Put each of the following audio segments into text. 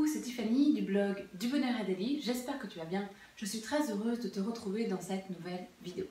Coucou, c'est Tiffany du blog Du Bonheur à Delhi, j'espère que tu vas bien. Je suis très heureuse de te retrouver dans cette nouvelle vidéo.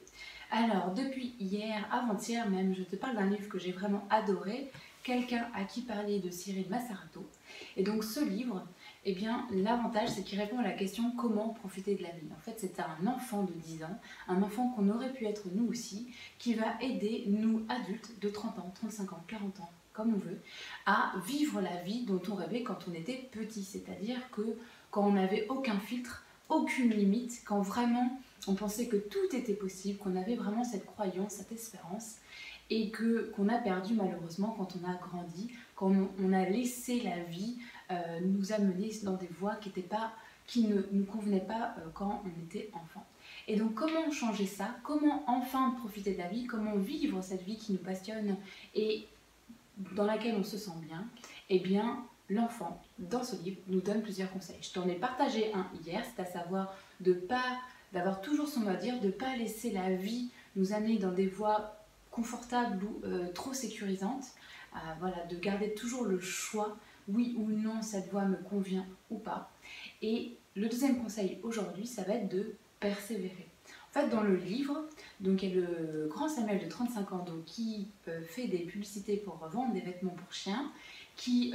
Alors, depuis hier, avant-hier même, je te parle d'un livre que j'ai vraiment adoré, Quelqu'un à qui parler de Cyril Massarato. Et donc ce livre, eh bien, l'avantage c'est qu'il répond à la question comment profiter de la vie. En fait, c'est un enfant de 10 ans, un enfant qu'on aurait pu être nous aussi, qui va aider nous adultes de 30 ans, 35 ans, 40 ans, comme on veut, à vivre la vie dont on rêvait quand on était petit. C'est-à-dire que quand on n'avait aucun filtre, aucune limite, quand vraiment on pensait que tout était possible, qu'on avait vraiment cette croyance, cette espérance, et qu'on a perdu malheureusement quand on a grandi, quand on a laissé la vie nous amener dans des voies qui ne nous convenaient pas quand on était enfant. Et donc comment changer ça? Comment enfin profiter de la vie? Comment vivre cette vie qui nous passionne et dans laquelle on se sent bien? Eh bien, l'enfant, dans ce livre, nous donne plusieurs conseils. Je t'en ai partagé un hier, c'est à savoir d'avoir toujours son mot à dire, de ne pas laisser la vie nous amener dans des voies confortables ou trop sécurisantes. Voilà, de garder toujours le choix, oui ou non, cette voie me convient ou pas. Et le deuxième conseil aujourd'hui, ça va être de persévérer. En fait, dans le livre, donc, il y a le grand Samuel de 35 ans donc, qui fait des publicités pour vendre des vêtements pour chiens, qui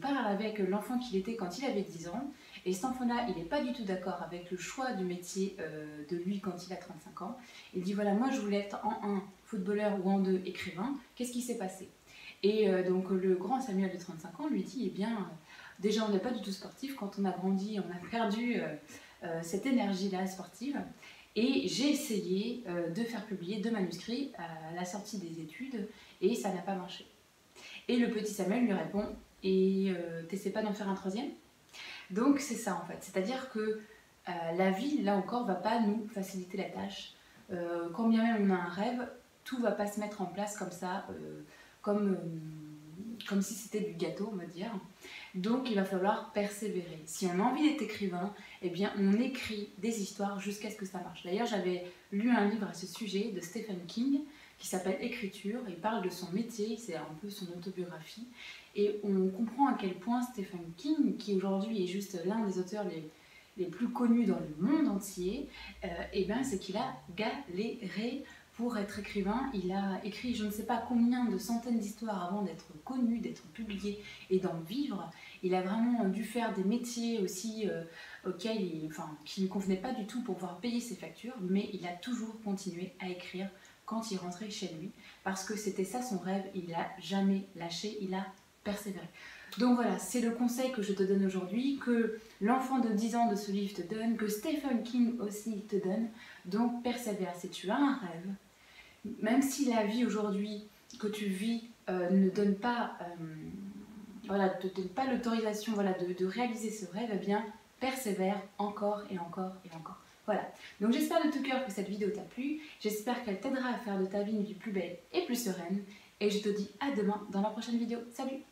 parle avec l'enfant qu'il était quand il avait 10 ans. Et cet enfant-là, il n'est pas du tout d'accord avec le choix du métier de lui quand il a 35 ans. Il dit voilà, moi je voulais être en 1 footballeur ou en 2 écrivain, qu'est-ce qui s'est passé? Et donc le grand Samuel de 35 ans lui dit eh bien, déjà on n'est pas du tout sportif, quand on a grandi, on a perdu cette énergie-là sportive. Et j'ai essayé de faire publier 2 manuscrits à la sortie des études et ça n'a pas marché. Et le petit Samuel lui répond et t'essaies pas d'en faire un 3e? Donc c'est ça en fait, c'est-à-dire que la vie, là encore, va pas nous faciliter la tâche. Quand bien même on a un rêve, tout va pas se mettre en place comme ça, comme si c'était du gâteau, on va dire. Donc il va falloir persévérer. Si on a envie d'être écrivain, eh bien on écrit des histoires jusqu'à ce que ça marche. D'ailleurs, j'avais lu un livre à ce sujet de Stephen King qui s'appelle Écriture. Il parle de son métier, c'est un peu son autobiographie. Et on comprend à quel point Stephen King, qui aujourd'hui est juste l'un des auteurs les plus connus dans le monde entier, eh ben, c'est qu'il a galéré pour être écrivain. Il a écrit je ne sais pas combien de centaines d'histoires avant d'être connu, d'être publié et d'en vivre. Il a vraiment dû faire des métiers aussi qui ne convenaient pas du tout pour pouvoir payer ses factures, mais il a toujours continué à écrire quand il rentrait chez lui, parce que c'était ça son rêve, il n'a jamais lâché, il a persévéré. Donc voilà, c'est le conseil que je te donne aujourd'hui, que l'enfant de 10 ans de ce livre te donne, que Stephen King aussi te donne. Donc persévère, si tu as un rêve, même si la vie aujourd'hui que tu vis ne donne pas, te donne pas l'autorisation de réaliser ce rêve, eh bien persévère encore et encore et encore. Voilà, donc j'espère de tout cœur que cette vidéo t'a plu, j'espère qu'elle t'aidera à faire de ta vie une vie plus belle et plus sereine, et je te dis à demain dans la prochaine vidéo. Salut!